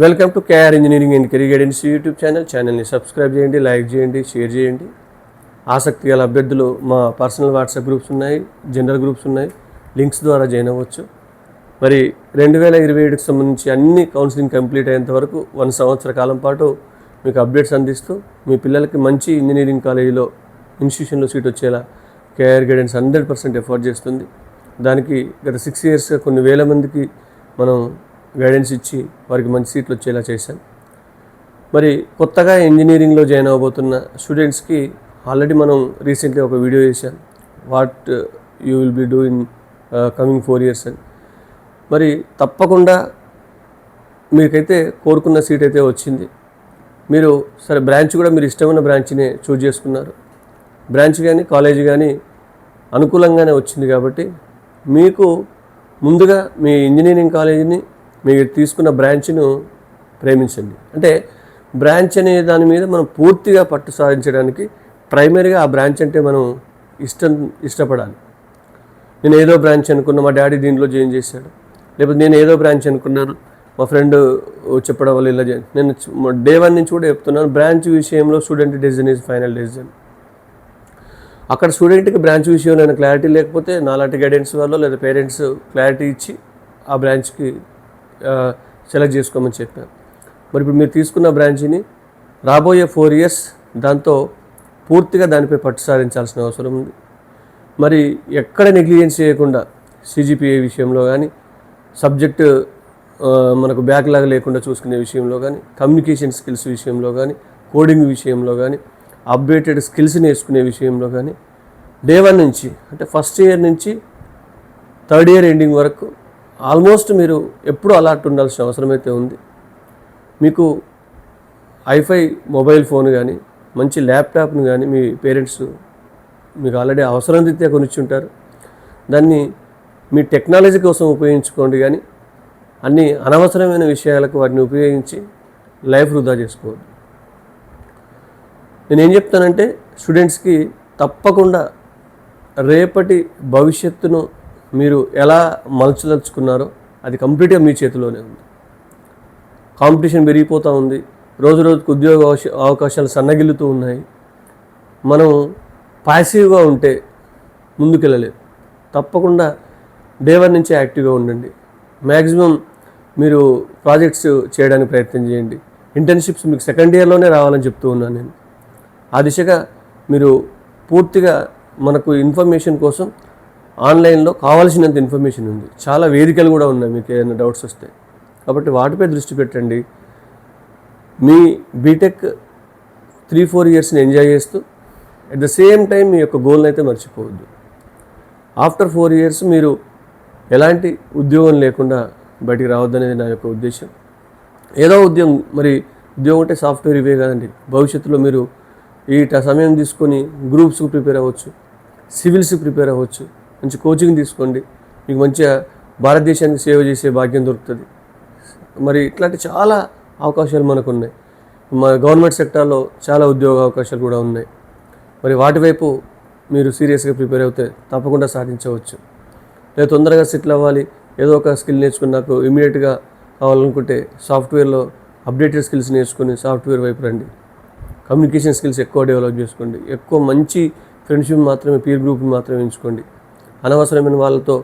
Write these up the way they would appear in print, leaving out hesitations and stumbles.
Welcome to KR engineering and career guidance YouTube ఛానల్ని subscribe చేయండి, like చేయండి, share చేయండి. ఆసక్తి గల అభ్యర్థులు మా పర్సనల్ వాట్సాప్ గ్రూప్స్ ఉన్నాయి, జనరల్ గ్రూప్స్ ఉన్నాయి, లింక్స్ ద్వారా జాయిన్ అవ్వచ్చు. మరి 2027కి సంబంధించి అన్ని కౌన్సిలింగ్ కంప్లీట్ అయ్యేంత వరకు 1 సంవత్సర కాలం పాటు మీకు అప్డేట్స్ అందిస్తూ మీ పిల్లలకి మంచి ఇంజనీరింగ్ కాలేజీలో ఇన్స్టిట్యూషన్లో సీట్ వచ్చేలా కేఆర్ గైడెన్స్ 100% ఎఫర్ట్ చేస్తుంది. దానికి గత 6 ఇయర్స్గా కొన్ని వేల మందికి మనం గైడెన్స్ ఇచ్చి వారికి మంచి సీట్లు వచ్చేలా చేశాం. మరి కొత్తగా ఇంజనీరింగ్లో జాయిన్ అవ్వబోతున్న స్టూడెంట్స్కి ఆల్రెడీ మనం రీసెంట్లీ ఒక వీడియో చేశాం, what you will be do in coming 4 years అని. మరి తప్పకుండా మీకైతే కోరుకున్న సీట్ అయితే వచ్చింది. మీరు సరే బ్రాంచ్ కూడా మీరు ఇష్టమైన బ్రాంచ్నే చూజ్ చేసుకున్నారు. బ్రాంచ్ కానీ కాలేజ్ కానీ అనుకూలంగానే వచ్చింది కాబట్టి మీకు ముందుగా మీ ఇంజనీరింగ్ కాలేజీని మీరు తీసుకున్న బ్రాంచ్ను ప్రేమించండి. అంటే బ్రాంచ్ అనే దాని మీద మనం పూర్తిగా పట్టు సాధించడానికి ప్రైమరీగా ఆ బ్రాంచ్ అంటే మనం ఇష్టపడాలి. నేను ఏదో బ్రాంచ్ అనుకున్నా, మా డాడీ దీంట్లో జాయిన్ చేశాడు, లేకపోతే నేను ఏదో బ్రాంచ్ అనుకున్నాను, మా ఫ్రెండ్ చెప్పడం వల్ల ఇలా జాయిన్. నేను డే 1 నుంచి కూడా చెప్తున్నాను, బ్రాంచ్ విషయంలో student decision is final decision. అక్కడ స్టూడెంట్కి బ్రాంచ్ విషయంలో క్లారిటీ లేకపోతే నాలాంటి గైడెన్స్ వల్ల లేదా పేరెంట్స్ క్లారిటీ ఇచ్చి ఆ బ్రాంచ్కి సెలెక్ట్ చేసుకోమని చెప్పాను. మరి ఇప్పుడు మీరు తీసుకున్న బ్రాంచ్ని రాబోయే 4 years దాంతో పూర్తిగా దానిపై పట్టు సాధించాల్సిన అవసరం ఉంది. మరి ఎక్కడ నెగ్లిజెన్స్ చేయకుండా CGPA విషయంలో కానీ, సబ్జెక్టు మనకు బ్యాక్లాగ్ లేకుండా చూసుకునే విషయంలో కానీ, కమ్యూనికేషన్ స్కిల్స్ విషయంలో కానీ, కోడింగ్ విషయంలో కానీ, అప్డేటెడ్ స్కిల్స్ నేర్చుకునే విషయంలో కానీ డే 1 నుంచి అంటే ఫస్ట్ ఇయర్ నుంచి 3rd year ఎండింగ్ వరకు ఆల్మోస్ట్ మీరు ఎప్పుడూ అలర్ట్ ఉండాల్సిన అవసరం అయితే ఉంది. మీకు ఐఫై మొబైల్ ఫోన్ కానీ, మంచి ల్యాప్టాప్ను కానీ మీ పేరెంట్స్ మీకు ఆల్రెడీ అవసరం రీత్యా కొనిచ్చుంటారు. దాన్ని మీ టెక్నాలజీ కోసం ఉపయోగించుకోండి, కానీ అన్ని అనవసరమైన విషయాలకు వాటిని ఉపయోగించి లైఫ్ వృధా చేసుకోవద్దు. నేనేం చెప్తానంటే స్టూడెంట్స్కి తప్పకుండా రేపటి భవిష్యత్తును మీరు ఎలా మలచదలుచుకున్నారో అది కంప్లీట్గా మీ చేతిలోనే ఉంది. కాంపిటీషన్ పెరిగిపోతూ ఉంది, రోజు రోజుకు ఉద్యోగ అవకాశాలు సన్నగిల్లుతూ ఉన్నాయి. మనం పాసివ్గా ఉంటే ముందుకెళ్ళలేదు. తప్పకుండా డే 1 నుంచే యాక్టివ్గా ఉండండి. మ్యాక్సిమం మీరు ప్రాజెక్ట్స్ చేయడానికి ప్రయత్నం చేయండి. ఇంటర్న్షిప్స్ మీకు 2nd yearలోనే రావాలని చెప్తూ ఉన్నాను నేను. ఆ దిశగా మీరు పూర్తిగా మనకు ఇన్ఫర్మేషన్ కోసం ఆన్లైన్లో కావాల్సినంత ఇన్ఫర్మేషన్ ఉంది, చాలా వేదికలు కూడా ఉన్నాయి మీకు ఏదైనా డౌట్స్ వస్తే. కాబట్టి వాటిపై దృష్టి పెట్టండి. మీ బీటెక్ 3-4 yearsని ఎంజాయ్ చేస్తూ అట్ ద సేమ్ టైం మీ యొక్క గోల్ని అయితే మర్చిపోవద్దు. ఆఫ్టర్ 4 years మీరు ఎలాంటి ఉద్యోగం లేకుండా బయటికి రావద్దనేది నా యొక్క ఉద్దేశం. ఏదో ఉద్యోగం, మరి ఉద్యోగం అంటే సాఫ్ట్వేర్ ఇవే కాదండి. భవిష్యత్తులో మీరు ఈ సమయం తీసుకొని గ్రూప్స్కి ప్రిపేర్ అవ్వచ్చు, సివిల్స్కి ప్రిపేర్ అవ్వచ్చు, మంచి కోచింగ్ తీసుకోండి, మీకు మంచిగా భారతదేశానికి సేవ చేసే భాగ్యం దొరుకుతుంది. మరి ఇట్లాంటి చాలా అవకాశాలు మనకు ఉన్నాయి. మా గవర్నమెంట్ సెక్టార్లో చాలా ఉద్యోగ అవకాశాలు కూడా ఉన్నాయి. మరి వాటి వైపు మీరు సీరియస్గా ప్రిపేర్ అవుతే తప్పకుండా సాధించవచ్చు. లేదా తొందరగా సెటిల్ అవ్వాలి, ఏదో ఒక స్కిల్ నేర్చుకుని నాకు ఇమీడియట్గా కావాలనుకుంటే సాఫ్ట్వేర్లో అప్డేటెడ్ స్కిల్స్ నేర్చుకుని సాఫ్ట్వేర్ వైపు రండి. కమ్యూనికేషన్ స్కిల్స్ ఎక్కువ డెవలప్ చేసుకోండి. ఎక్కువ మంచి ఫ్రెండ్షిప్ మాత్రమే, పీర్ గ్రూప్ని మాత్రమే ఎంచుకోండి. అనవసరమైన వాళ్ళతో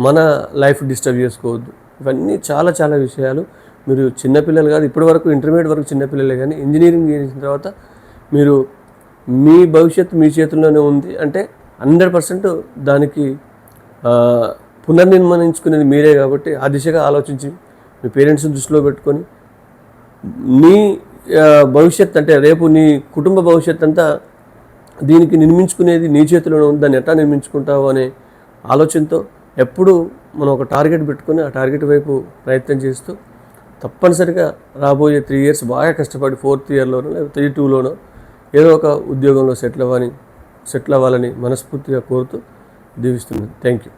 మన లైఫ్ డిస్టర్బ్ చేసుకోవద్దు. ఇవన్నీ చాలా చాలా విషయాలు. మీరు చిన్నపిల్లలు కాదు, ఇప్పటి వరకు ఇంటర్మీడియట్ వరకు చిన్నపిల్లలే, కానీ ఇంజనీరింగ్ చేసిన తర్వాత మీరు మీ భవిష్యత్తు మీ చేతుల్లోనే ఉంది అంటే 100% దానికి పునర్నిర్మాణించుకునేది మీరే. కాబట్టి ఆ దిశగా ఆలోచించి మీ పేరెంట్స్ని దృష్టిలో పెట్టుకొని నీ భవిష్యత్ అంటే రేపు నీ కుటుంబ భవిష్యత్ అంతా దీనికి నిర్మించుకునేది నీ చేతిలోనే ఉంది, దాన్ని ఎట్లా నిర్మించుకుంటావు అనే ఆలోచనతో ఎప్పుడూ మనం ఒక టార్గెట్ పెట్టుకొని ఆ టార్గెట్ వైపు ప్రయత్నం చేస్తూ తప్పనిసరిగా రాబోయే 3 years బాగా కష్టపడి 4th yearలోనో లేదా 3-2లోనో ఏదో ఒక ఉద్యోగంలో సెటిల్ అవ్వాలని మనస్ఫూర్తిగా కోరుతూ దీవిస్తున్నాను. Thank you.